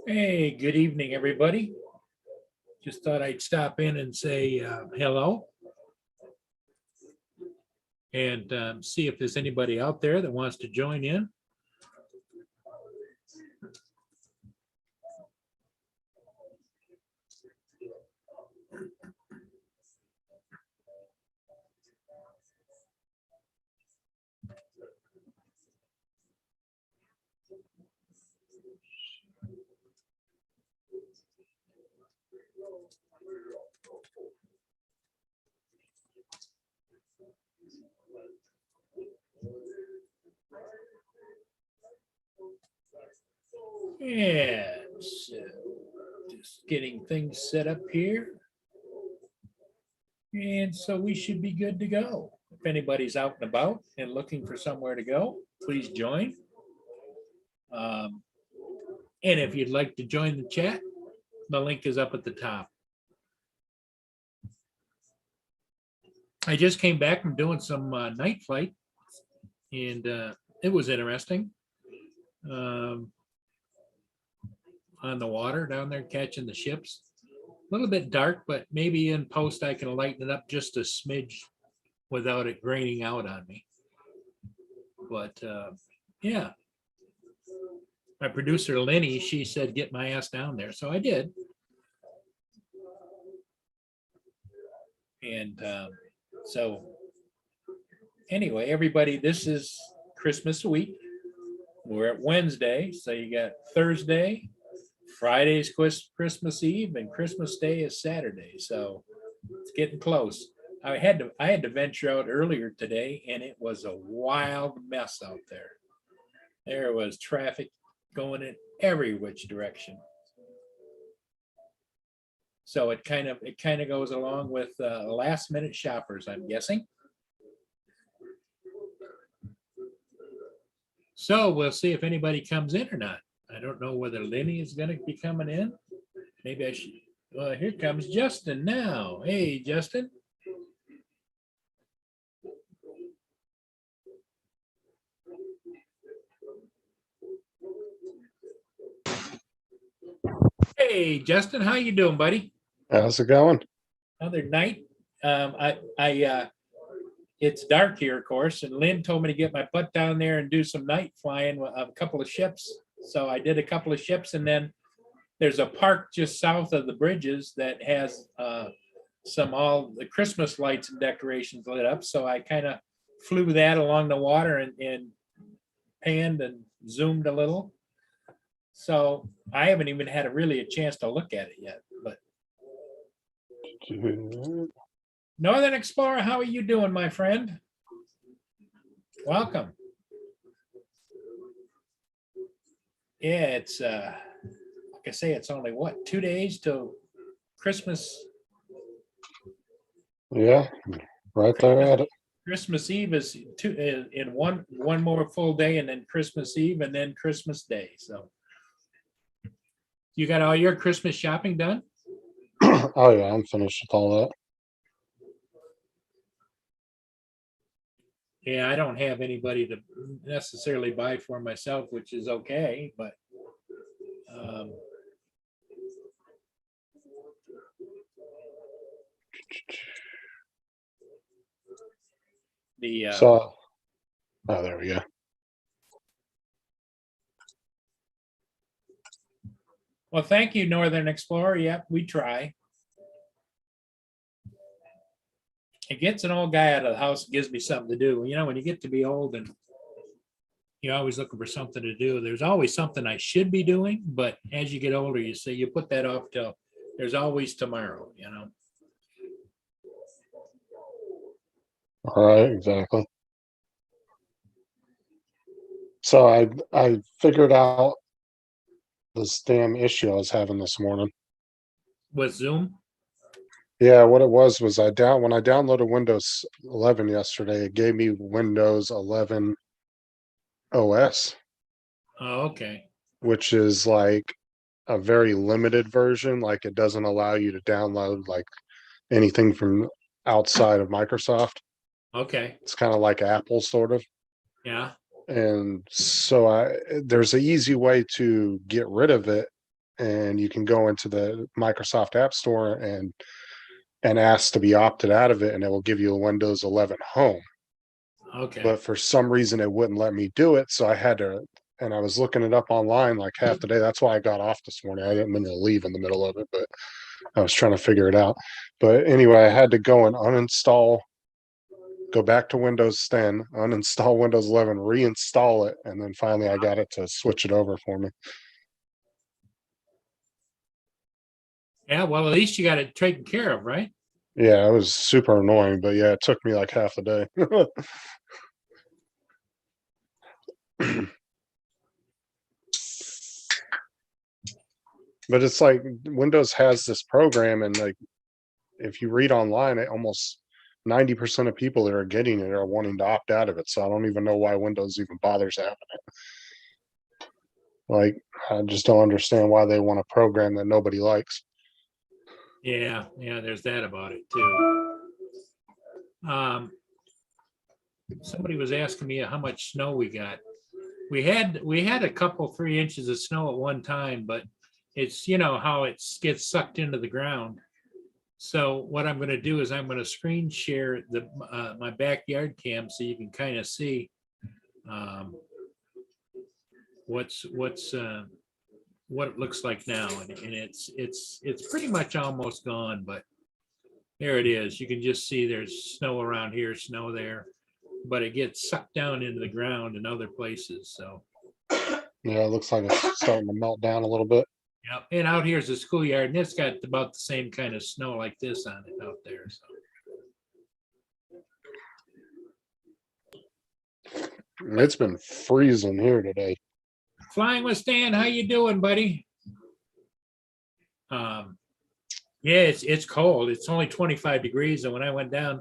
Hey, good evening, everybody. Just thought I'd stop in and say hello and see if there's anybody out there that wants to join in. Yeah, so just getting things set up here. And so we should be good to go. If anybody's out and about and looking for somewhere to go, please join. And if you'd like to join the chat, the link is up at the top. I just came back from doing some night flight, and it was interesting. On the water down there catching the ships. A little bit dark, but maybe in post I can lighten it up just a smidge without it graining out on me. But yeah, my producer Lenny, she said get my ass down there, so I did. And so anyway, everybody, this is Christmas week. We're at Wednesday, so you got Thursday, Friday's Christmas Eve, and Christmas Day is Saturday. So it's getting close. I had to venture out earlier today, and it was a wild mess out there. There was traffic going in every which direction. So it kind of goes along with last minute shoppers, I'm guessing. So we'll see if anybody comes in or not. I don't know whether Lenny is going to be coming in. Maybe I should. Well, here comes Justin now. Hey, Justin. Hey, Justin, how you doing, buddy? How's it going? Another night. It's dark here, of course, and Lynn told me to get my butt down there and do some night flying of a couple of ships. So I did a couple of ships, and then there's a park just south of the bridges that has all the Christmas lights and decorations lit up. So I kind of flew that along the water and panned and zoomed a little. So I haven't even had a chance to look at it yet. But Northern Explorer, how are you doing, my friend? Welcome. Yeah, it's like I say, it's only what, 2 days till Christmas. Yeah, right there at it. Christmas Eve is in one more full day, and then Christmas Eve, and then Christmas Day. So you got all your Christmas shopping done? Oh yeah, I'm finished with all that. Yeah, I don't have anybody to necessarily buy for myself, which is okay, but So, oh, there we go. Well, thank you, Northern Explorer. Yep, we try. It gets an old guy out of the house, gives me something to do. You know, when you get to be old and you're always looking for something to do, there's always something I should be doing, but as you get older, you say you put that off till there's always tomorrow, you know. All right, exactly. So I figured out this damn issue I was having this morning. With Zoom? Yeah, what it was when I downloaded Windows 11 yesterday, it gave me Windows 11 OS. Oh, okay. Which is like a very limited version, like it doesn't allow you to download like anything from outside of Microsoft. Okay, It's kind of like Apple sort of. yeah, And so there's an easy way to get rid of it, and you can go into the Microsoft App Store and ask to be opted out of it, and it will give you a Windows 11 Home. okay. But for some reason, it wouldn't let me do it, so I had to. And I was looking it up online like half the day. That's why I got off this morning. I didn't mean to leave in the middle of it, but I was trying to figure it out. But anyway, I had to go and uninstall, go back to Windows 10, uninstall Windows 11, reinstall it, and then finally I got it to switch it over for me. Yeah, well, at least you got it taken care of, right? Yeah, it was super annoying, but yeah, it took me like half a day. But it's like Windows has this program, and like if you read online, it almost 90% of people that are getting it are wanting to opt out of it. So I don't even know why Windows even bothers having it. Like, I just don't understand why they want a program that nobody likes. Yeah, yeah, there's that about it too. Somebody was asking me how much snow we got. We had a couple, 3 inches of snow at one time, but it's, you know, how it gets sucked into the ground. So what I'm gonna do is I'm gonna screen share my backyard cam so you can kind of see what's what it looks like now, and it's pretty much almost gone, but there it is. You can just see there's snow around here, snow there, but it gets sucked down into the ground in other places. So Yeah, it looks like it's starting to melt down a little bit. yeah, and out here's the schoolyard, and it's got about the same kind of snow like this on it out there. So It's been freezing here today. Flying with Stan, how you doing, buddy? Yeah, it's cold. It's only 25 degrees, and when I went down,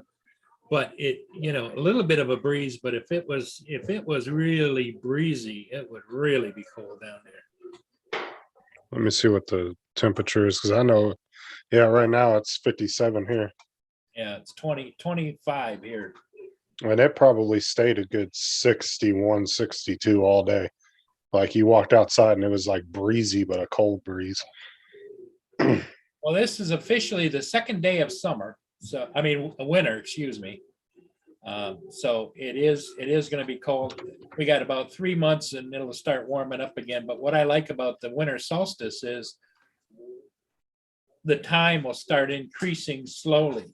but it, you know, a little bit of a breeze. But if it was really breezy, it would really be cold down there. Let me see what the temperature is, because I know, yeah, right now it's 57 here. Yeah, it's 25 here. And it probably stayed a good 61, 62 all day. Like you walked outside and it was like breezy, but a cold breeze. Well, this is officially the second day of summer. So, I mean, winter, excuse me. So it is going to be cold. We got about 3 months and it'll start warming up again. But what I like about the winter solstice is the time will start increasing slowly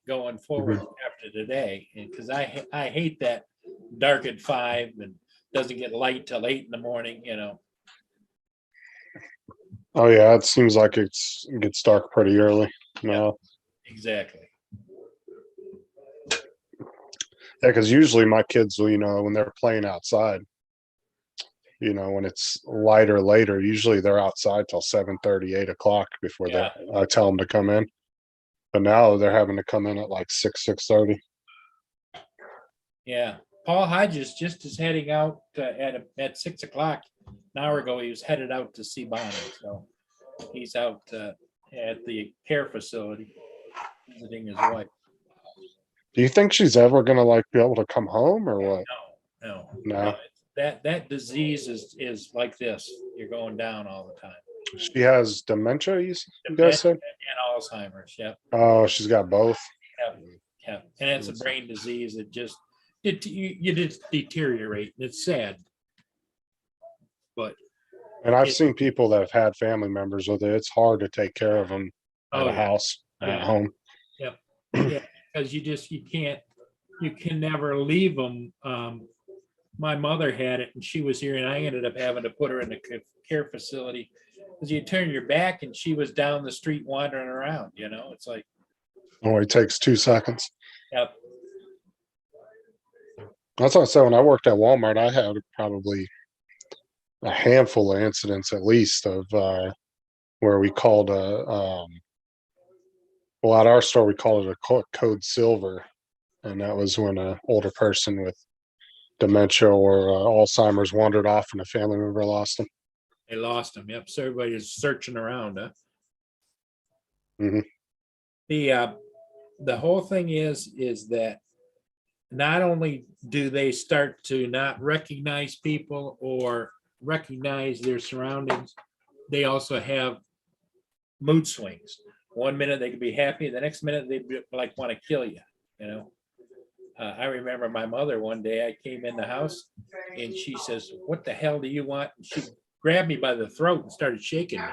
going forward after today. And because I hate that dark at 5 and doesn't get light till 8 in the morning, you know. Oh yeah, it seems like it gets dark pretty early now. Exactly. Yeah, because usually my kids will, when they're playing outside, when it's lighter later, usually they're outside till 7:30, 8 o'clock before Yeah. I tell them to come in. But now they're having to come in at like 6:30. Yeah. Paul Hodges just is heading out at 6 o'clock. An hour ago, he was headed out to see Bonnie. So he's out at the care facility visiting his wife. Do you think she's ever gonna like be able to come home or what? No. That disease is like this. You're going down all the time. She has dementia, you guys said? And Alzheimer's. Yeah. Oh, she's got both. Yeah. And it's a brain disease that just you just deteriorate. It's sad. But And I've seen people that have had family members with it. It's hard to take care of them at a house, at home. Yep. Yeah, because you can never leave them. My mother had it and she was here and I ended up having to put her in a care facility because you turn your back and she was down the street wandering around, it's like. Only takes 2 seconds. Yep. That's what I said when I worked at Walmart, I had probably a handful of incidents at least of where we called at our store we called it a code silver, and that was when an older person with dementia or Alzheimer's wandered off and a family member lost them. They lost him. Yep. So everybody's searching around, huh? Mhm. The whole thing is that not only do they start to not recognize people or recognize their surroundings, they also have mood swings. One minute they could be happy, the next minute they like want to kill you, you know. I remember my mother one day, I came in the house and she says, "What the hell do you want?" And she grabbed me by the throat and started shaking me.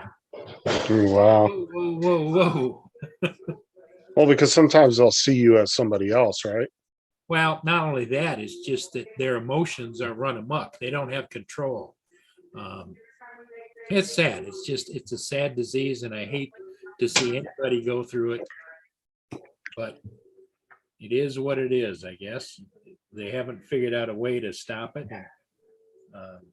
Wow. Whoa, whoa, whoa, whoa. Well, because sometimes they'll see you as somebody else, right? Well, not only that, it's just that their emotions are run amok. They don't have control. Um, it's sad. It's a sad disease, and I hate to see anybody go through it. But it is what it is, I guess. They haven't figured out a way to stop it. Um,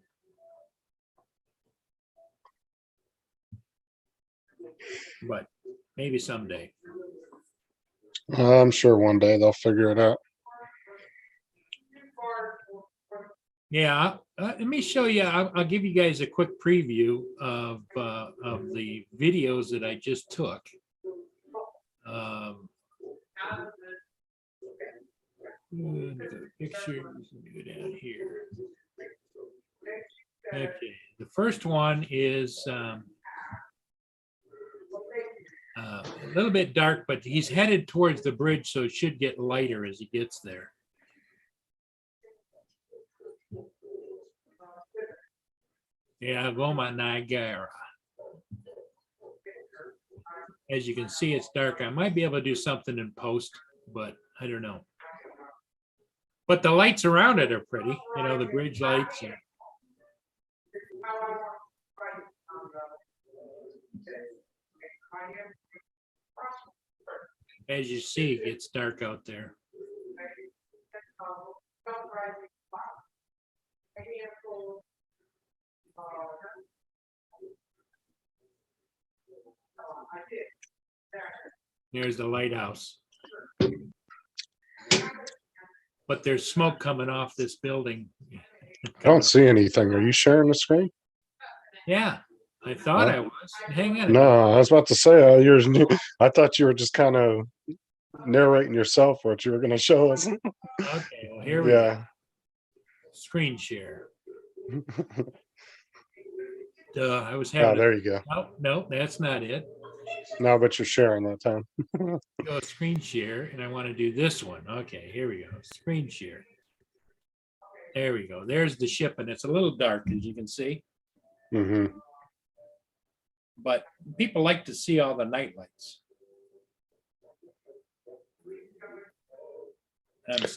but maybe someday. I'm sure one day they'll figure it out. Yeah, let me show you. I'll give you guys a quick preview of the videos that I just took. Pictures, go down here. Okay, the first one is a little bit dark, but he's headed towards the bridge, so it should get lighter as he gets there. Yeah, Loma Niagara. As you can see, it's dark. I might be able to do something in post, but I don't know. But the lights around it are pretty, you know, the bridge lights. And as you see, it gets dark out there. There's the lighthouse. But there's smoke coming off this building. I don't see anything. Are you sharing the screen? Yeah, I thought I was. Hang on. No, I was about to say yours. I thought you were just kind of narrating yourself what you were going to show us. Okay, well, here we go. Screen share. I was having. Oh, there you go. No, that's not it. No, but you're sharing that time. Go screen share, and I want to do this one. Okay, here we go. Screen share. There we go. There's the ship, and it's a little dark, as you can see. Mm-hmm. But people like to see all the night lights.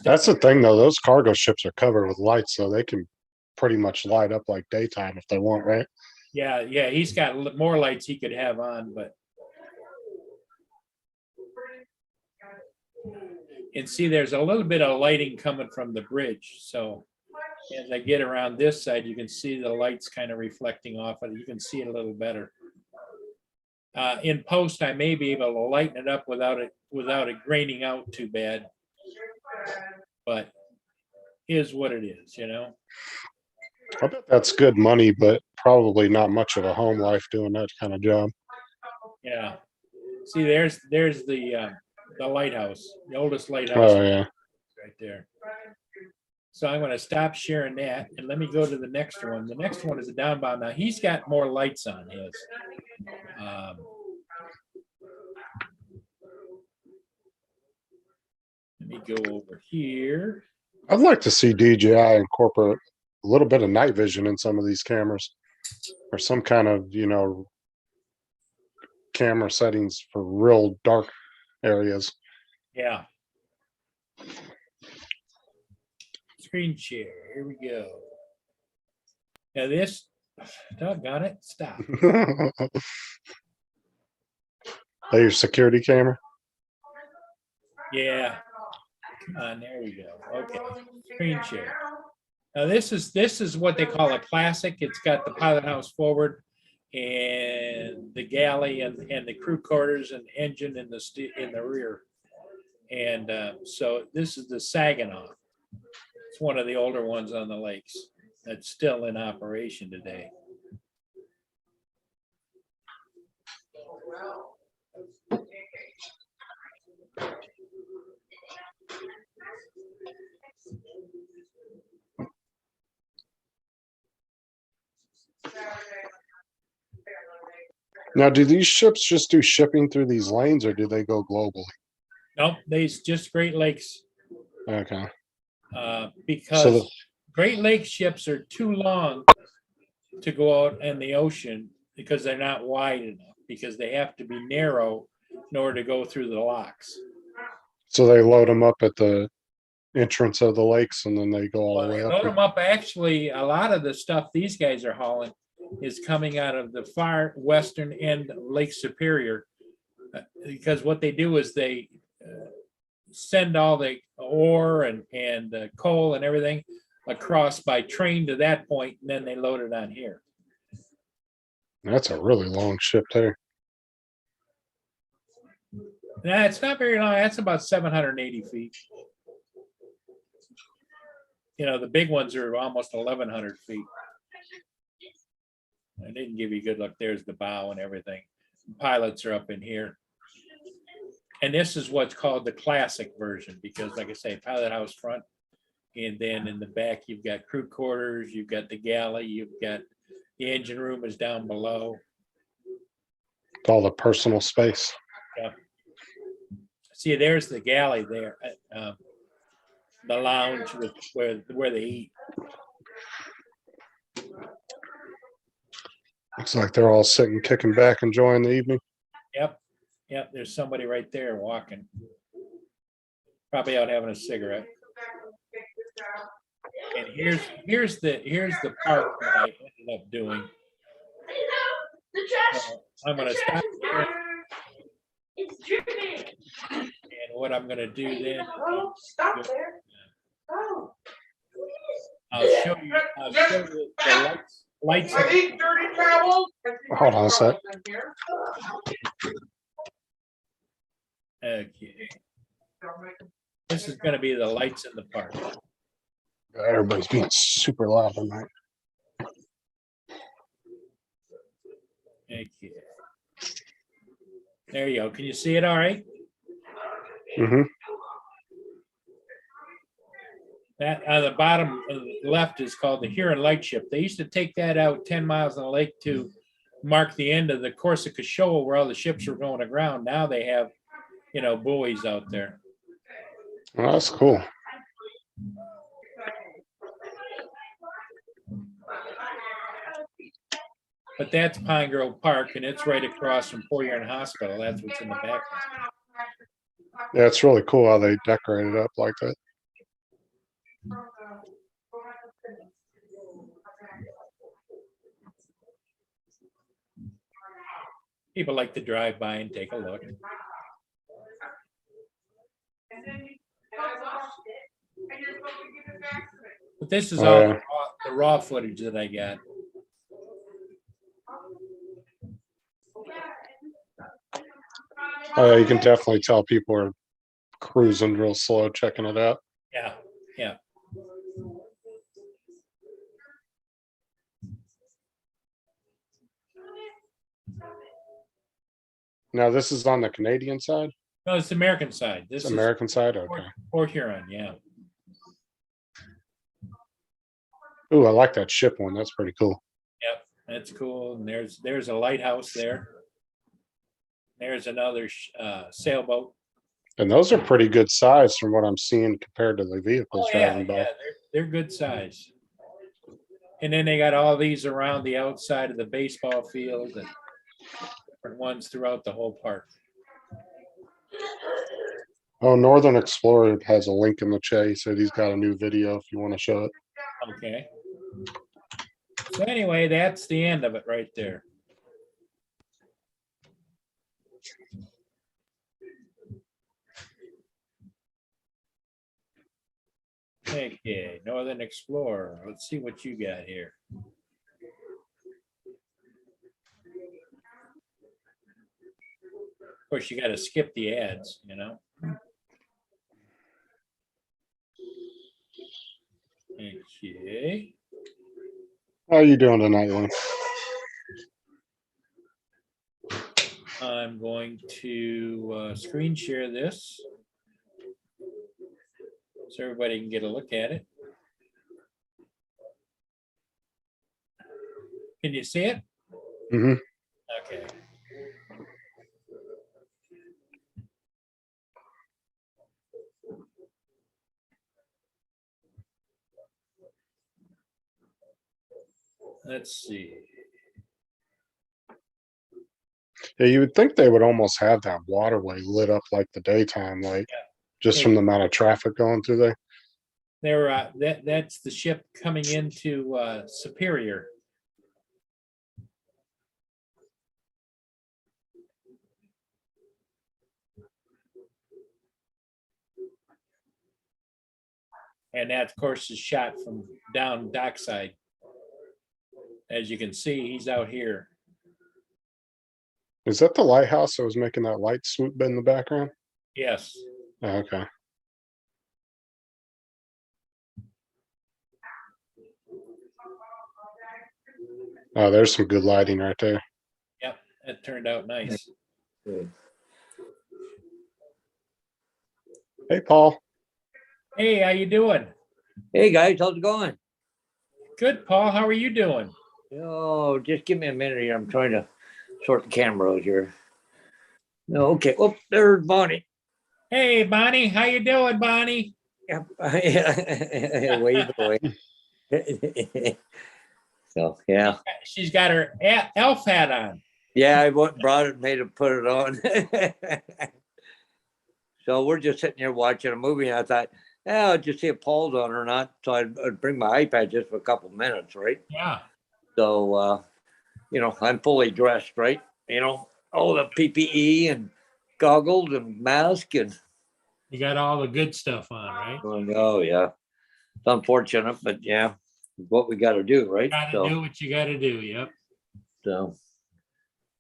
That's the thing, though. Those cargo ships are covered with lights, so they can pretty much light up like daytime if they want, right? Yeah, he's got more lights he could have on, but. And see, there's a little bit of lighting coming from the bridge. So as I get around this side, you can see the lights kind of reflecting off it. You can see it a little better. In post, I may be able to lighten it up without it graining out too bad. But is what it is, you know. I bet that's good money, but probably not much of a home life doing that kind of job. Yeah. See, there's the lighthouse, the oldest lighthouse. Oh yeah, right there. So I'm going to stop sharing that and let me go to the next one. The next one is a downbound. Now he's got more lights on his. Let me go over here. I'd like to see DJI incorporate a little bit of night vision in some of these cameras, or some kind of, you know, camera settings for real dark areas. Yeah. Screen share. Here we go. Now this, doggone it, stop. Hey, your security camera? Yeah. There we go. Okay. Screen share. Now this is what they call a classic. It's got the pilot house forward and the galley and the crew quarters and engine in the rear. And so this is the Saginaw. It's one of the older ones on the lakes that's still in operation today. Now, do these ships just do shipping through these lanes or do they go globally? Nope, these just Great Lakes, Okay. So because Great Lakes ships are too long to go out in the ocean because they're not wide enough, because they have to be narrow in order to go through the locks. so they load them up at the entrance of the lakes and then they go all Well, the way they up. load there? them up. Actually, a lot of the stuff these guys are hauling is coming out of the far western end of Lake Superior. Because what they do is they send all the ore and coal and everything across by train to that point, and then they load it on here. That's a really long ship there. Now, it's not very long. That's about 780 feet. You know, the big ones are almost 1,100 feet. I didn't give you a good look. There's the bow and everything. Pilots are up in here. And this is what's called the classic version, because like I say, pilot house front. And then in the back, you've got crew quarters, you've got the galley, you've got the engine room is down below. All the personal space. See, there's the galley there, the lounge with where they eat. Looks like they're all sitting, kicking back, enjoying the evening. Yep, there's somebody right there walking. Probably out having a cigarette. And here's the part that I ended up doing. So I'm gonna stop here. And what I'm gonna do then, I'll show you the lights. Hold on a sec. Okay. This is gonna be the lights in the park. Everybody's being super loud tonight. Okay. There you go. Can you see it all right? Mm-hmm. That on the bottom of the left is called the Huron Lightship. They used to take that out 10 miles on the lake to mark the end of the Corsica Shoal where all the ships were going aground. Now they have, you know, buoys out there. Well, that's cool. But that's Pine Grove Park, and it's right across from Port Huron Hospital. That's what's in the back. Yeah, it's really cool how they decorate it up like that. People like to drive by and take a look. But this is all the raw footage that I got. Oh, yeah, you can definitely tell people are cruising real slow, checking it out. Yeah, yeah. Now, this is on the Canadian side? No, it's the American side. This It's is American side? Okay. Port Huron, yeah. Ooh, I like that ship one. That's pretty cool. Yep, that's cool. And there's a lighthouse there. There's another sailboat. And those are pretty good size from what I'm seeing compared to the vehicles driving by. Yeah, they're good size. And then they got all these around the outside of the baseball field and different ones throughout the whole park. Oh, Northern Explorer has a link in the chat. He said he's got a new video if you want to show it. Okay. So anyway, that's the end of it right there. Okay, Northern Explorer. Let's see what you got here. Of course, you got to skip the ads, you know. Okay. How are you doing tonight, Lynn? I'm going to screen share this so everybody can get a look at it. Can you see it? hmm Okay. Let's see. Yeah, you would think they would almost have that waterway lit up like the daytime, like just from the amount of traffic going through there. That's the ship coming into Superior. And that, of course, is shot from down dockside. As you can see, he's out here. Is that the lighthouse that was making that light swoop in the background? Yes. Oh, okay. Oh, there's some good lighting right there. Yep. That turned out nice. Good. Hey, Paul. Hey, how you doing? Hey guys, how's it going? Good, Paul. How are you doing? Oh, just give me a minute here. I'm trying to sort the camera out here. No, okay. Oh, there's Bonnie. Hey, Bonnie. How you doing, Bonnie? Yep. Wave away. So yeah, She's got her elf hat on. yeah. I went and brought it, and made her put it on. So we're just sitting here watching a movie, and I thought, yeah, I'll just see if Paul's on or not. So I'd bring my iPad just for a couple minutes, right? Yeah. So I'm fully dressed, right? All the PPE and goggles and mask and You got all the good stuff on, right? oh yeah. It's unfortunate, but yeah, it's what we gotta do, right? Gotta do what you gotta do. Yep. So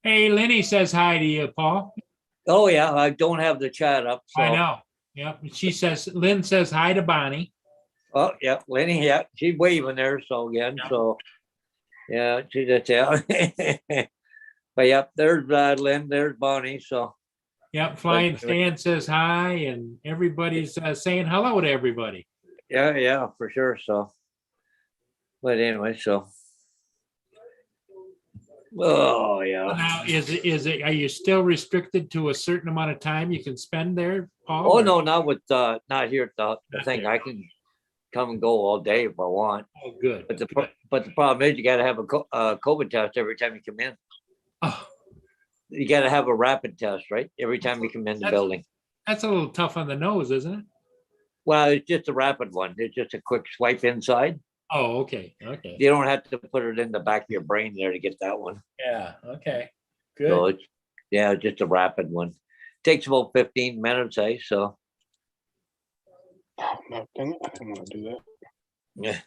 Hey, Lenny says hi to you, Paul. oh yeah, I don't have the chat up. So I know. Yep. Lynn says hi to Bonnie. oh yeah, Lenny, yeah, she's waving there. So again, Yep. so yeah, she's just yeah. But yep, there's Lynn, there's Bonnie. So Yep. Flying Stan says hi, and everybody's saying hello to everybody. yeah, for sure. So but anyway, so oh yeah. Now, are you still restricted to a certain amount of time you can spend there, Paul? Oh or- no, not with not here at the Not thing. there. I can come and go all day if I want. Oh, good. But the good. but the problem is you got to have a COVID test every time you come in. Oh, You got to have a rapid test, right? Every time you come in the That's- building. that's a little tough on the nose, isn't it? Well, it's just a rapid one. It's just a quick swipe inside. Oh, okay. Okay. You don't have to put it in the back of your brain there to get that one. Yeah. Okay. So Good. it's just a rapid one. Takes about 15 minutes, eh? So Oh, no, dang it. I didn't want to do that. yeah.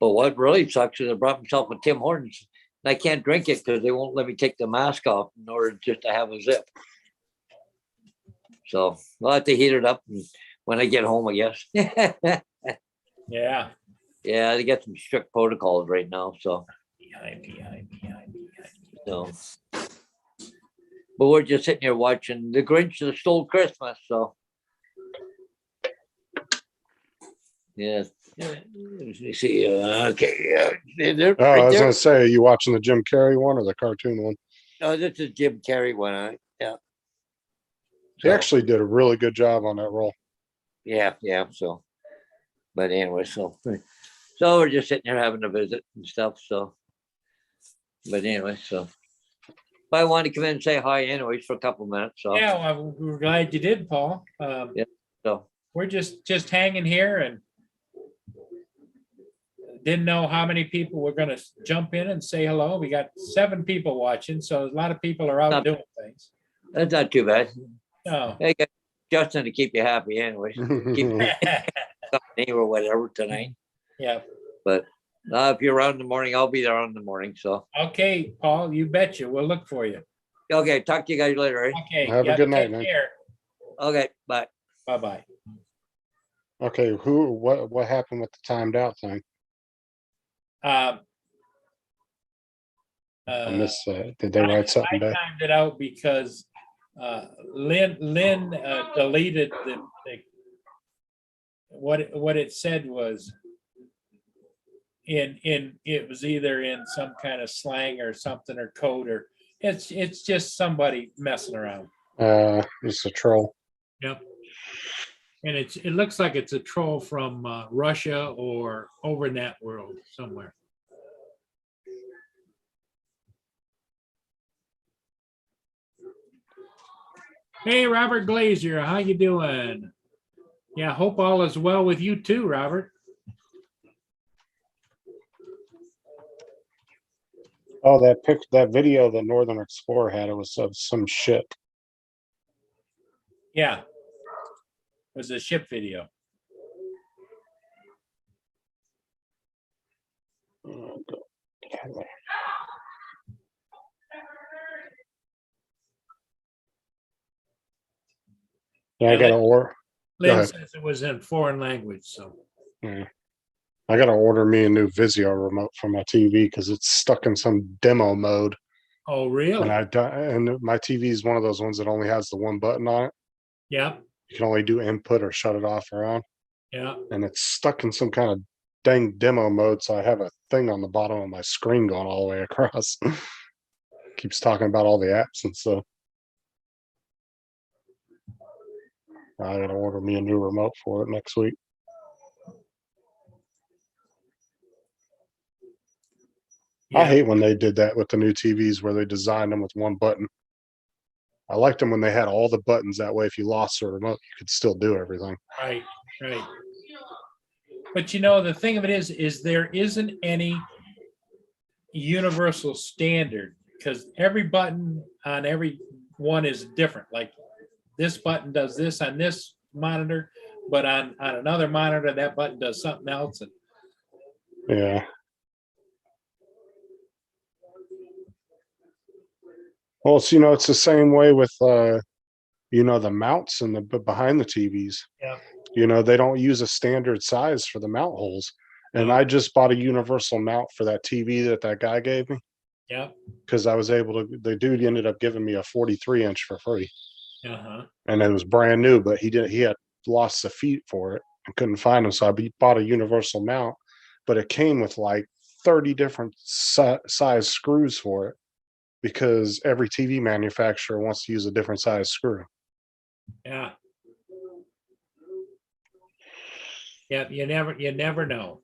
But what really sucks is I brought myself a Tim Hortons and I can't drink it because they won't let me take the mask off in order just to have a zip. So I'll have to heat it up when I get home, I guess. Yeah. Yeah, they got some strict protocols right now. So Behind. so but we're just sitting here watching The Grinch That Stole Christmas. So yeah. You see, okay, yeah. They're Oh, I right was there. gonna say, are you watching the Jim Carrey one or the cartoon one? Oh, this is Jim Carrey one. Yeah. He So, actually did a really good job on that role. yeah. So, but anyway, so we're just sitting here having a visit and stuff. So, but anyway, so but I wanted to come in and say hi anyways for a couple minutes. So Yeah. Well, we're glad you did, Paul. Yeah. so We're just hanging here and didn't know how many people were going to jump in and say hello. We got 7 people watching, so a lot of people are out Not- doing things. that's not too bad. No. Hey, got Justin to keep you happy anyways. Keep company or whatever tonight. Yeah. But if you're around in the morning, I'll be there on the morning. So Okay, Paul, you betcha. We'll look for you. okay, talk to you guys later. Eh? Okay. Have a yeah, good night, take man. care. Okay, bye. Bye-bye. Okay, what happened with the timed out thing? Um, I missed that. Did they write something I back? timed it out because Lynn deleted what it said was in it was either in some kind of slang or something or code, or it's just somebody messing around. It's a troll. Yep. And it looks like it's a troll from Russia or over in that world somewhere. Hey, Robert Glazier, how you doing? Yeah, hope all is well with you too, Robert. Oh, that video that Northern Explorer had, it was of some ship. Yeah. It was a ship video. Yeah, I got to order. Lynn ahead. says it was in foreign language, so. Yeah. I got to order me a new Vizio remote for my TV because it's stuck in some demo mode. Oh, really? And my TV is one of those ones that only has the one button on it. Yeah, You can only do input or shut it off or on. yeah. And it's stuck in some kind of dang demo mode. So I have a thing on the bottom of my screen going all the way across. Keeps talking about all the apps and stuff. I gotta order me a new remote for it next week. I Yeah. hate when they did that with the new TVs where they designed them with one button. I liked them when they had all the buttons. That way, if you lost the remote, you could still do everything. Right, right. But you know, the thing of it is there isn't any universal standard because every button on every one is different. Like this button does this on this monitor, but on another monitor, that button does something else. And Yeah. Well, it's, it's the same way with, the mounts and the behind the TVs. yeah, They don't use a standard size for the mount holes. And No. I just bought a universal mount for that TV that guy gave me yeah, because I was able to, the dude ended up giving me a 43-inch for free. uh-huh. And it was brand new, but he had lost the feet for it and couldn't find them. So I bought a universal mount, but it came with like 30 different size screws for it because every TV manufacturer wants to use a different size screw. Yeah. Yeah, you never know.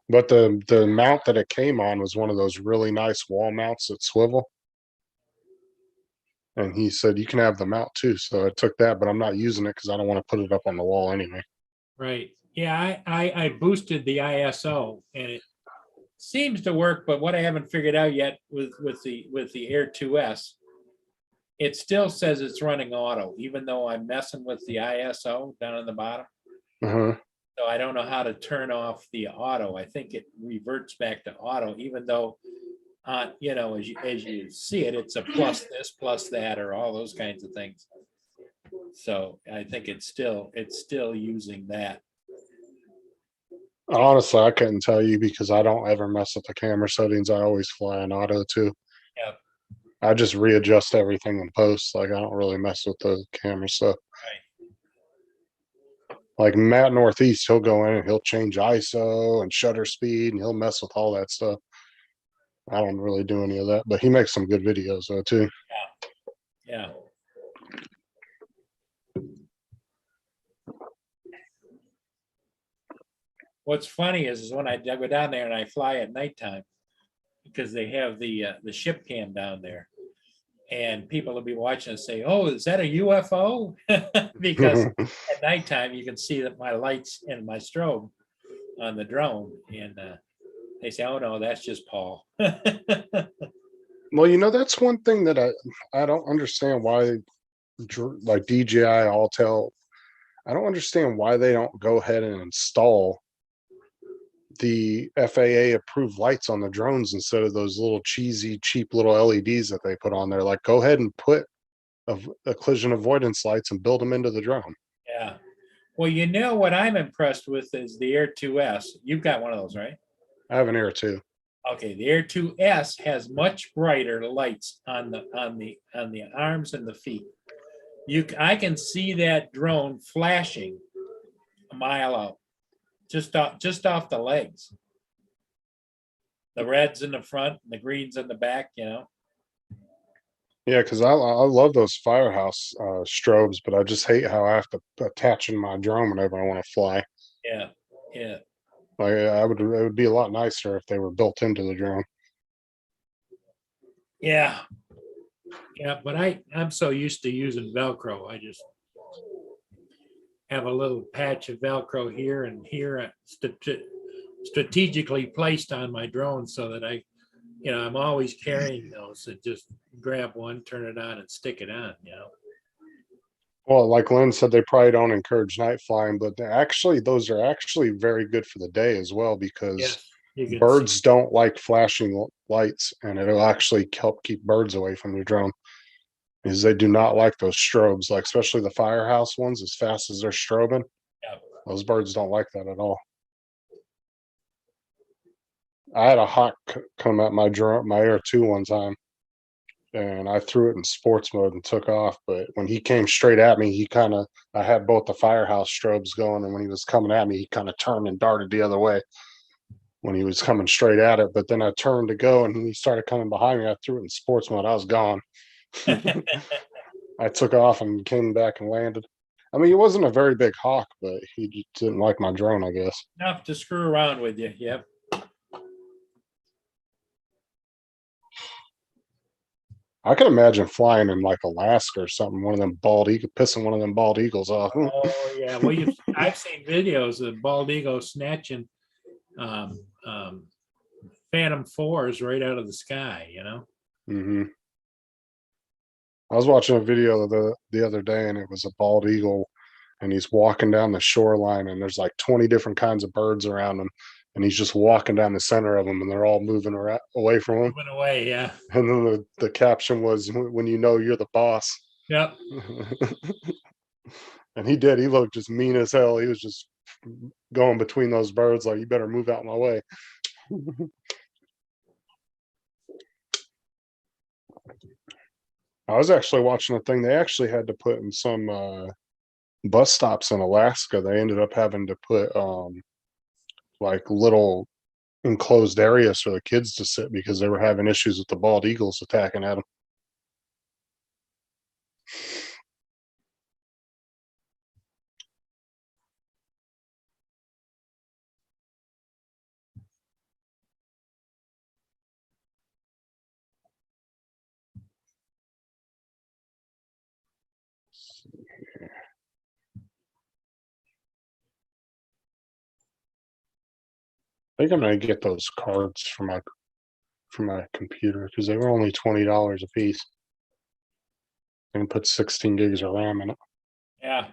But the mount that it came on was one of those really nice wall mounts that swivel. And he said, you can have the mount too. So I took that, but I'm not using it because I don't want to put it up on the wall anyway. Right. Yeah, I boosted the ISO and it seems to work, but what I haven't figured out yet with the Air 2S, it still says it's running auto, even though I'm messing with the ISO down on the bottom. Uh-huh. So I don't know how to turn off the auto. I think it reverts back to auto, even though as you see it, it's a plus this, plus that, or all those kinds of things. So I think it's still using that. Honestly, I couldn't tell you because I don't ever mess with the camera settings. I always fly in auto too. Yeah. I just readjust everything in post. Like I don't really mess with the camera stuff. Right. Like Matt Northeast, he'll go in and he'll change ISO and shutter speed and he'll mess with all that stuff. I don't really do any of that, but he makes some good videos though too. Yeah. What's funny is when I go down there and I fly at nighttime because they have the ship cam down there, and people will be watching and say, "Oh, is that a UFO?" Because at nighttime you can see that my lights and my strobe on the drone, and they say, "Oh no, that's just Paul." Well, that's one thing that I don't understand why, like DJI, Alltel, I don't understand why they don't go ahead and install the FAA approved lights on the drones instead of those little cheesy, cheap little LEDs that they put on there. Like, go ahead and put of collision avoidance lights and build them into the drone. Yeah. Well, you know what I'm impressed with is the Air 2S. You've got one of those, right? I have an Air 2. Okay, the Air 2S has much brighter lights on the arms and the feet. I can see that drone flashing a mile out, just off the legs. The reds in the front, and the greens in the back. Yeah, because I love those firehouse strobes, but I just hate how I have to attach in my drone whenever I want to fly. Yeah, yeah. Like it would be a lot nicer if they were built into the drone. Yeah. Yeah, but I'm so used to using Velcro. I just have a little patch of Velcro here and here strategically placed on my drone so that I'm always carrying those and just grab one, turn it on and stick it on. Well, like Lynn said, they probably don't encourage night flying, but those are actually very good for the day as well because Yes, you can see. birds don't like flashing lights, and it'll actually help keep birds away from your drone. Is they do not like those strobes, like especially the firehouse ones, as fast as they're strobing. Yeah. Those birds don't like that at all. I had a hawk come at my Air 2 one time, and I threw it in sports mode and took off. But when he came straight at me, I had both the firehouse strobes going, and when he was coming at me, he kind of turned and darted the other way when he was coming straight at it. But then I turned to go, and he started coming behind me. I threw it in sports mode. I was gone. I took off and came back and landed. I mean, he wasn't a very big hawk, but he just didn't like my drone, I guess. Enough to screw around with you. Yep. I can imagine flying in like Alaska or something, pissing one of them bald eagles off. Oh yeah. Well, I've seen videos of bald eagle snatching Phantom 4s right out of the sky. Mm-hmm. I was watching a video the other day, and it was a bald eagle, and he's walking down the shoreline, and there's like 20 different kinds of birds around him, and he's just walking down the center of them, and they're all moving away from him. Moving away, yeah. And then the caption was, "When you know you're the boss." Yep. And he did. He looked just mean as hell. He was just going between those birds like, "You better move out my way." I was actually watching a thing. They actually had to put in some bus stops in Alaska. They ended up having to put like little enclosed areas for the kids to sit because they were having issues with the bald eagles attacking at them. I think I'm gonna get those cards for my computer because they were only $20 a piece. And put 16 gigs of RAM in it. Yeah.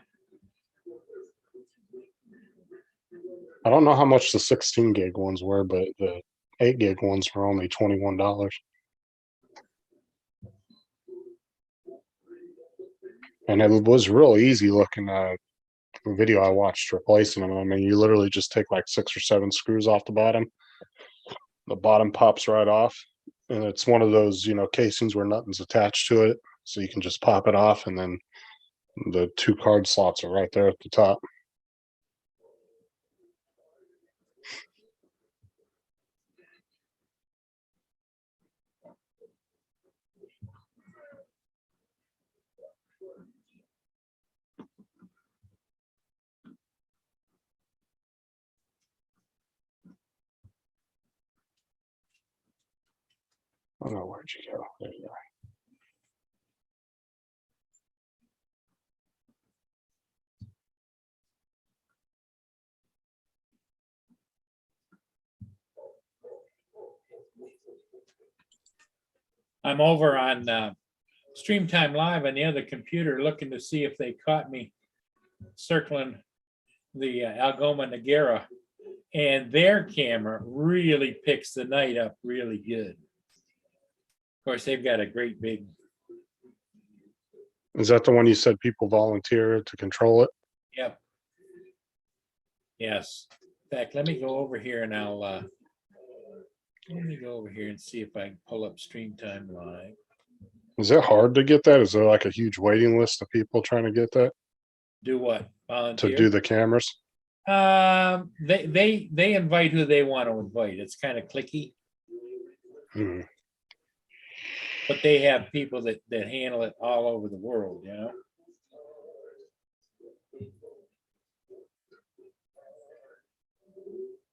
I don't know how much the 16 gig ones were, but the 8 gig ones were only $21. And it was real easy looking video I watched replacing them. I mean, you literally just take like 6 or 7 screws off the bottom. The bottom pops right off, and it's one of those, casings where nothing's attached to it. So you can just pop it off, and then the 2 card slots are right there at the top. Oh no, where'd you go? There you are. I'm over on StreamTime Live on the other computer looking to see if they caught me circling the Algoma Nagara, and their camera really picks the night up really good. Of course, they've got a great big Is that the one you said people volunteer to control it? Yep. Yes. In fact, let me go over here and let me go over here and see if I can pull up Stream Time Live. Is it hard to get that? Is there like a huge waiting list of people trying to get that Do what? to Volunteer? do the cameras? They invite who they want to invite. It's kind of clicky, Hmm. but they have people that handle it all over the world, you know?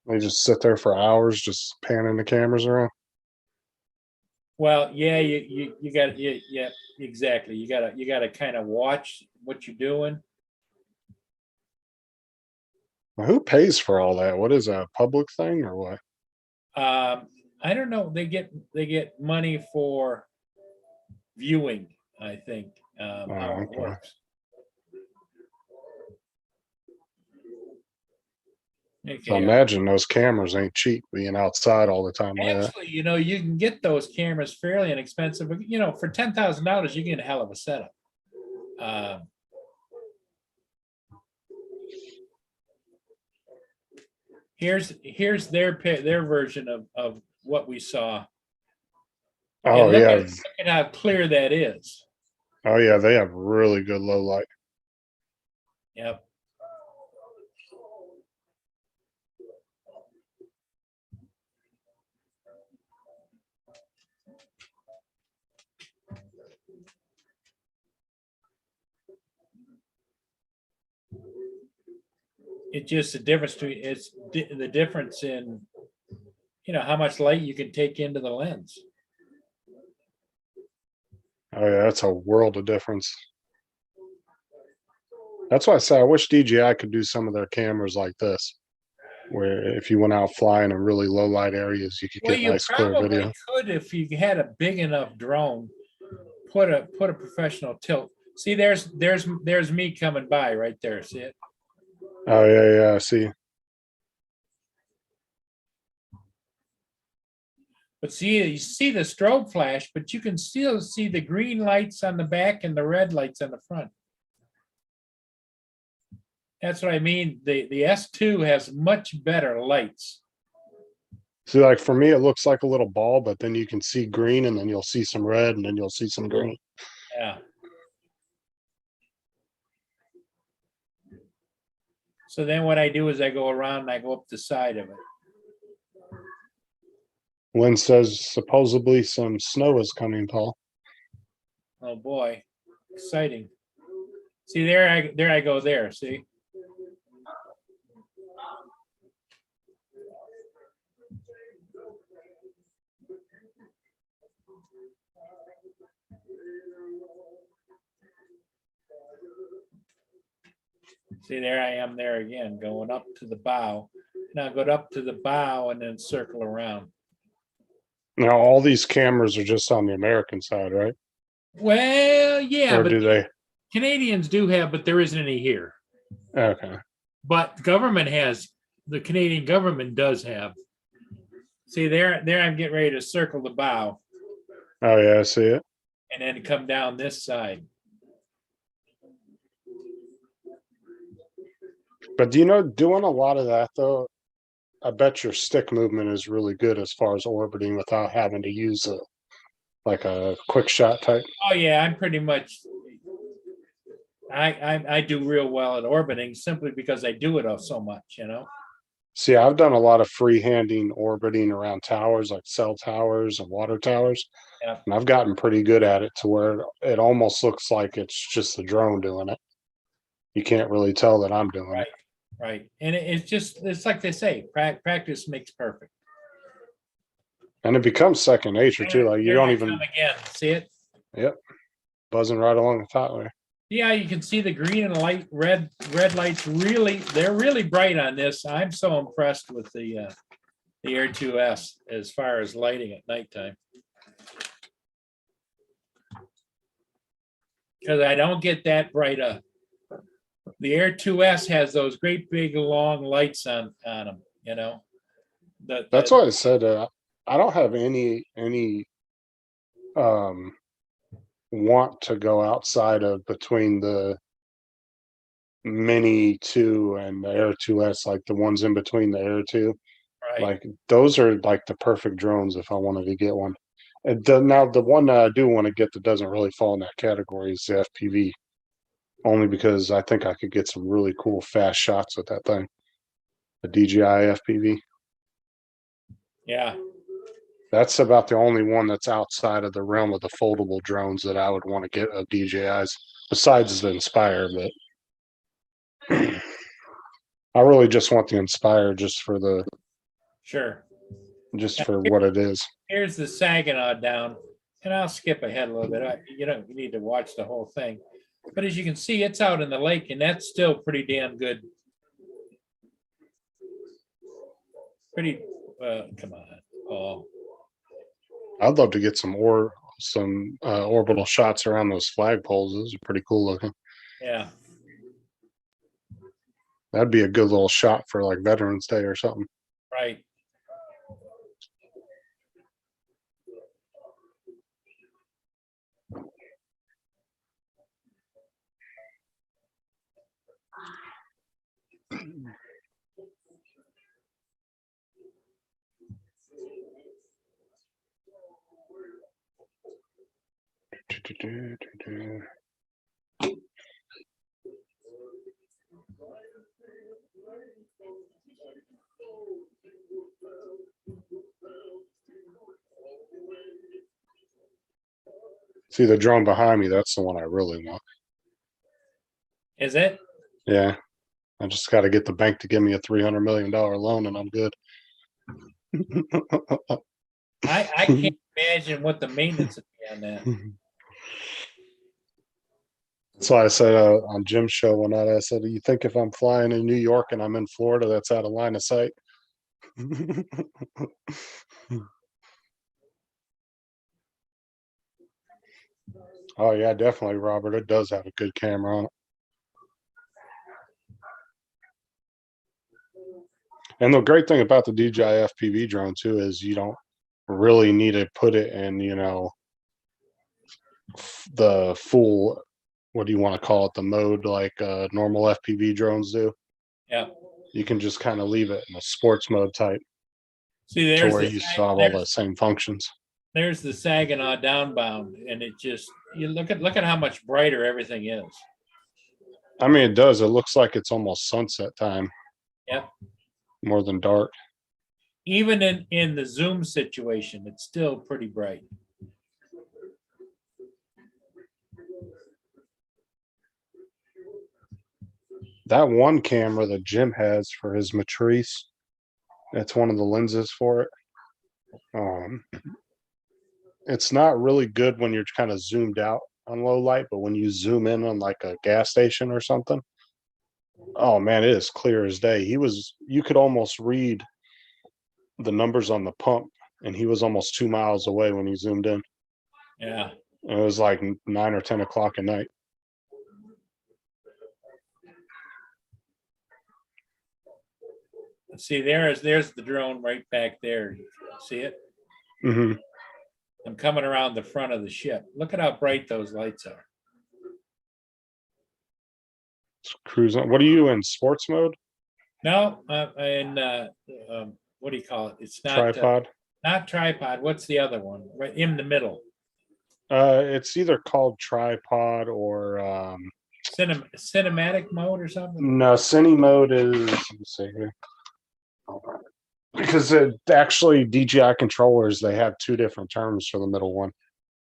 They just sit there for hours, just panning the cameras around. Well, yeah, you got, yeah, exactly. You gotta kind of watch what you're doing. Well, who pays for all that? What is that, a public thing or what? I don't know. They get money for viewing, I think, how Oh, it okay. works. So Okay, imagine those cameras ain't cheap being outside all the time like that. actually, you can get those cameras fairly inexpensive, but for $10,000, you get a hell of a setup. Here's their version of what we saw. Oh And look yeah. at how clear that is. Oh yeah, they have really good low light. Yep. It's just the difference between the difference in how much light you can take into the lens. Oh yeah, that's a world of difference. That's why I say I wish DJI could do some of their cameras like this, where if you went out flying in really low light areas, you could Well, get you nice clear probably video. could if you had a big enough drone. Put a professional tilt. See, there's me coming by right there. See it? Oh yeah, I see. But see, you see the strobe flash, but you can still see the green lights on the back and the red lights on the front. That's what I mean. The S2 has much better lights. See, like for me, it looks like a little ball, but then you can see green, and then you'll see some red, and then you'll see some green. Yeah. So then what I do is I go around and I go up the side of it. Lynn says supposedly some snow is coming, Paul. Oh boy, exciting. See, there I go there, see? See, there I am there again, going up to the bow. Now go up to the bow and then circle around. Now, all these cameras are just on the American side, right? Well, yeah, Or but do they? Canadians do have, but there isn't any here. Okay. But the Canadian government does have. See, there I'm getting ready to circle the bow Oh yeah, I see it. and then come down this side. But doing a lot of that though, I bet your stick movement is really good as far as orbiting without having to use like a quick shot type. Oh yeah, I'm pretty much. I do real well at orbiting simply because I do it so much, See, I've done a lot of freehanding orbiting around towers, like cell towers and water towers. Yeah. And I've gotten pretty good at it to where it almost looks like it's just the drone doing it. You can't really tell that I'm doing it. Right. And it's like they say, practice makes perfect. And it becomes second nature too. Like you Here don't I even, come again. See it? yep, buzzing right along the top there. Yeah, you can see the green and red lights they're really bright on this. I'm so impressed with the Air 2S as far as lighting at nighttime. Because I don't get that bright the Air 2S has those great big long lights on them, That's why I said I don't have any want to go outside of between the Mini 2 and the Air 2S, like the ones in between the Air 2. Right. Like those are like the perfect drones if I wanted to get one. Now the one that I do want to get that doesn't really fall in that category is the FPV, only because I think I could get some really cool fast shots with that thing. The DJI FPV. Yeah. That's about the only one that's outside of the realm of the foldable drones that I would want to get of DJI's, besides the Inspire. But I really just want the Inspire just for Sure. what it is. Here's the Saginaw down, and I'll skip ahead a little bit. You need to watch the whole thing. But as you can see, it's out in the lake, and that's still pretty damn good. Pretty, come on, Paul. I'd love to get some orbital shots around those flagpoles. Those are pretty cool looking. Yeah. That'd be a good little shot for like Veterans Day or something. Right. See the drone behind me? That's the one I really want. Is it? Yeah. I just got to get the bank to give me a $300 million loan and I'm good. I can't imagine what the maintenance would be on that. That's why I said on Jim's show one night, I said, do you think if I'm flying in New York and I'm in Florida, that's out of line of sight? Oh yeah, definitely, Robert. It does have a good camera on it. And the great thing about the DJI FPV drone too is you don't really need to put it in, the full, what do you want to call it, the mode like normal FPV drones do. Yeah. You can just kind of leave it in a sports mode type See, to there's where you still have all the same functions. there's the Saginaw downbound, and it just look at how much brighter everything is. I mean, it does. It looks like it's almost sunset time. Yep. More than dark. Even in the zoom situation, it's still pretty bright. That one camera that Jim has for his Matrice, that's one of the lenses for it. It's not really good when you're kind of zoomed out on low light, but when you zoom in on like a gas station or something, oh man, it is clear as day. You could almost read the numbers on the pump, and he was almost 2 miles away when he zoomed in. Yeah. It was like 9 or 10 o'clock at night. See, there's the drone right back there. See it? Mm-hmm. I'm coming around the front of the ship. Look at how bright those lights are. Cruising. What are you in, sports mode? No, and what do you call it? It's not Tripod. Not tripod. What's the other one? Right in the middle. It's either called tripod or Cinematic mode or something. no, cine mode is, let me see here. Because it actually DJI controllers, they have two different terms for the middle one.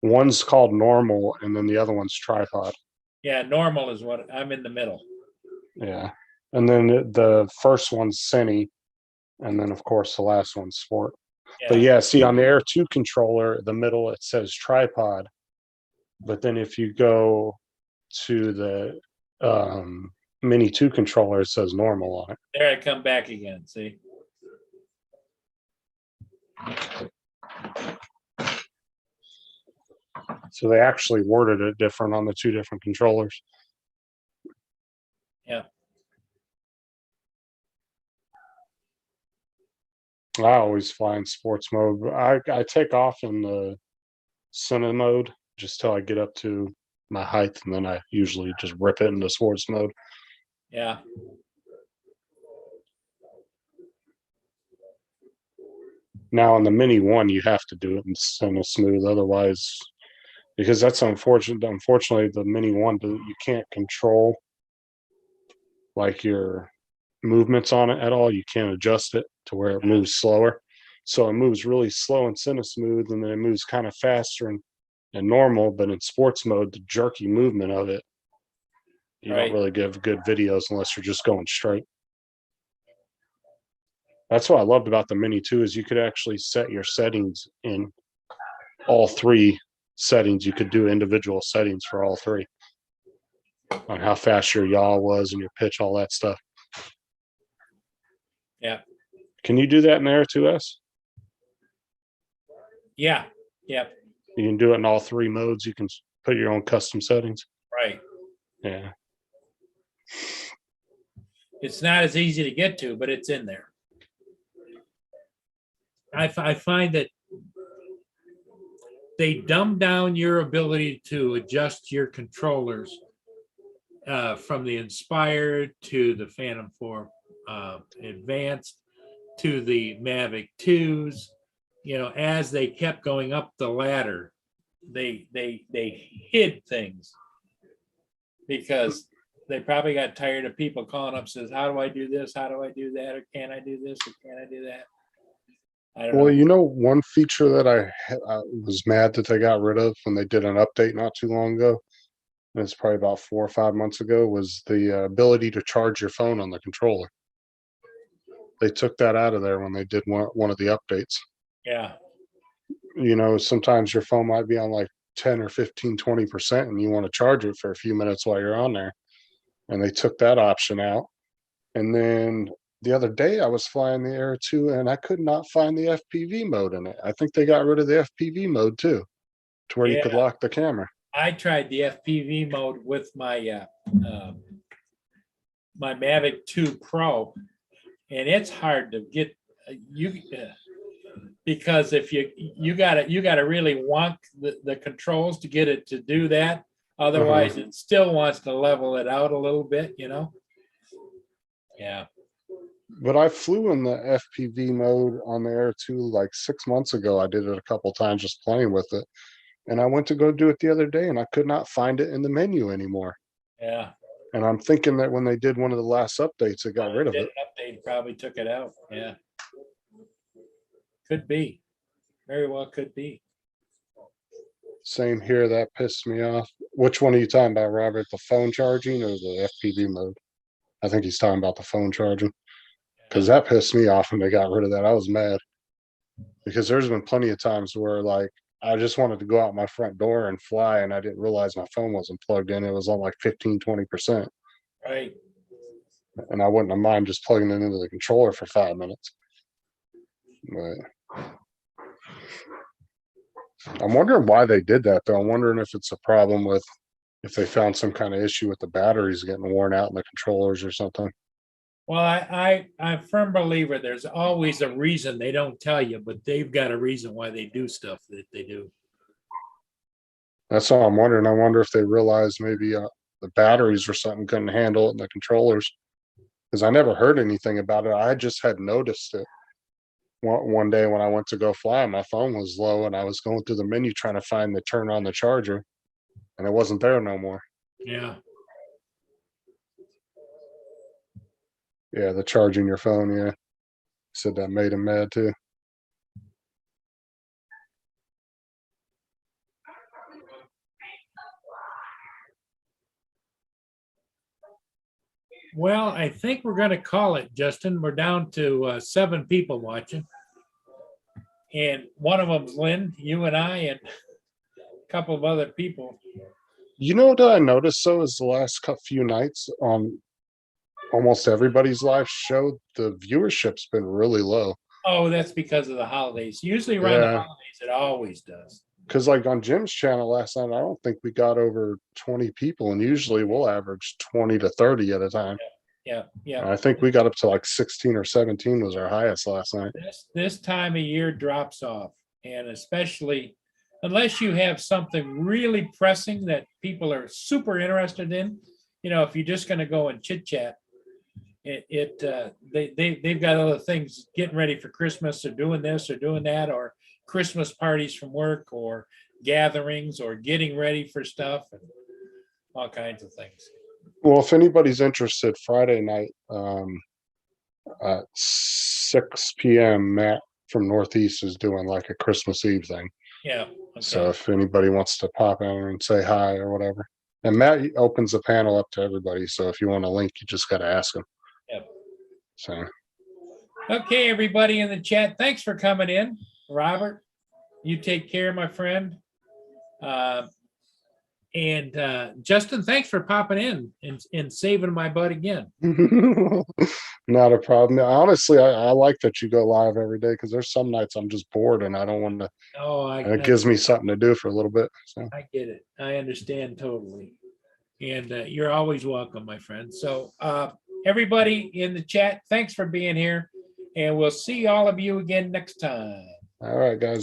One's called normal, and then the other one's tripod. Yeah, normal is what I'm in the middle. Yeah, and then the first one's cine, and then of course the last one's sport. Yeah. But yeah, see on the Air 2 controller, the middle it says tripod, but then if you go to the Mini 2 controller, it says normal on it. There I come back again. See. So they actually worded it different on the two different controllers. Yeah. I always fly in sports mode. I take off in the cinema mode just till I get up to my height, and then I usually just rip it into sports mode. Yeah. Now on the Mini One, you have to do it in center smooth, otherwise, because that's unfortunate. Unfortunately, the Mini One, you can't control like your movements on it at all. You can't adjust it to where it moves slower. So it moves really slow in center smooth, and then it moves kind of faster and normal. But in sports mode, the jerky movement of it, you Right. don't really give good videos unless you're just going straight. That's what I loved about the Mini too, is you could actually set your settings in all three settings. You could do individual settings for all three on how fast your yaw was and your pitch, all that stuff. Yeah. Can you do that in Air 2S? Yeah. Yeah. You can do it in all three modes. You can put your own custom settings. Right. Yeah. It's not as easy to get to, but it's in there. I find that they dumb down your ability to adjust your controllers from the Inspired to the Phantom 4 Advanced to the Mavic 2s. You know, as they kept going up the ladder, they hid things because they probably got tired of people calling up, says, how do I do this? How do I do that? Or can I do this? Or can I do that? I don't know. Well, you know, one feature that I was mad that they got rid of when they did an update not too long ago, and it's probably about 4 or 5 months ago, was the ability to charge your phone on the controller. They took that out of there when they did one of the updates. Yeah. You know, sometimes your phone might be on like 10 or 15, 20%, and you want to charge it for a few minutes while you're on there. And they took that option out. And then the other day I was flying the Air 2 and I could not find the FPV mode in it. I think they got rid of the FPV mode too, to where you could Yeah. lock the camera. I tried the FPV mode with my my Mavic 2 Pro, and it's hard to get because if you gotta really wonk the controls to get it to do that. Otherwise, it still wants to level it out a little bit, you know? Yeah. But I flew in the FPV mode on the Air 2 like 6 months ago. I did it a couple times just playing with it. And I went to go do it the other day and I could not find it in the menu anymore. Yeah. And I'm thinking that when they did one of the last updates, it got rid of Did it. an update, probably took it out. Yeah. Could be. Very well could be. Same here. That pissed me off. Which one are you talking about, Robert? The phone charging or the FPV mode? I think he's talking about the phone charging. Because that pissed me off when they got rid of that. I was mad. Because there's been plenty of times where like I just wanted to go out my front door and fly and I didn't realize my phone wasn't plugged in. It was on like 15, 20%. Right. And I wouldn't have mind just plugging it into the controller for 5 minutes. But I'm wondering why they did that though. I'm wondering if it's a problem with if they found some kind of issue with the batteries getting worn out in the controllers or something. Well, I'm a firm believer there's always a reason they don't tell you, but they've got a reason why they do stuff that they do. That's all I'm wondering. I wonder if they realized maybe the batteries or something couldn't handle it in the controllers. Because I never heard anything about it. I just had noticed it one day when I went to go fly. My phone was low and I was going through the menu trying to find the turn on the charger, and it wasn't there no more. Yeah. Yeah, the charging your phone. Yeah, said that made him mad too. Well, I think we're going to call it, Justin. We're down to 7 people watching. And one of them's Lynn, you and I, and a couple of other people. You know what I noticed though is the last few nights on almost everybody's live show, the viewership's been really low. Oh, that's because of the holidays. Usually around the Yeah. holidays, it always does. Because like on Jim's channel last night, I don't think we got over 20 people, and usually we'll average 20 to 30 at a time. Yeah, yeah. And I think we got up to like 16 or 17 was our highest last night. This time of year drops off, and especially unless you have something really pressing that people are super interested in, if you're just gonna go and chit chat, they've got other things, getting ready for Christmas or doing this or doing that, or Christmas parties from work or gatherings or getting ready for stuff and all kinds of things. Well, if anybody's interested, Friday night, at 6 p.m., Matt from Northeast is doing like a Christmas Eve thing. Yeah. So Okay. if anybody wants to pop in and say hi or whatever. And Matt opens the panel up to everybody. So if you want a link, you just got to ask him. Yep. So, Okay, everybody in the chat, thanks for coming in. Robert, you take care, my friend. And Justin, thanks for popping in and saving my butt again. not a problem. Honestly, I like that you go live every day because there's some nights I'm just bored and I don't want to. Oh, And it gives me something to do for a little bit. So. I get it. I understand totally. And you're always welcome, my friend. So everybody in the chat, thanks for being here. And we'll see all of you again next time. All right, guys.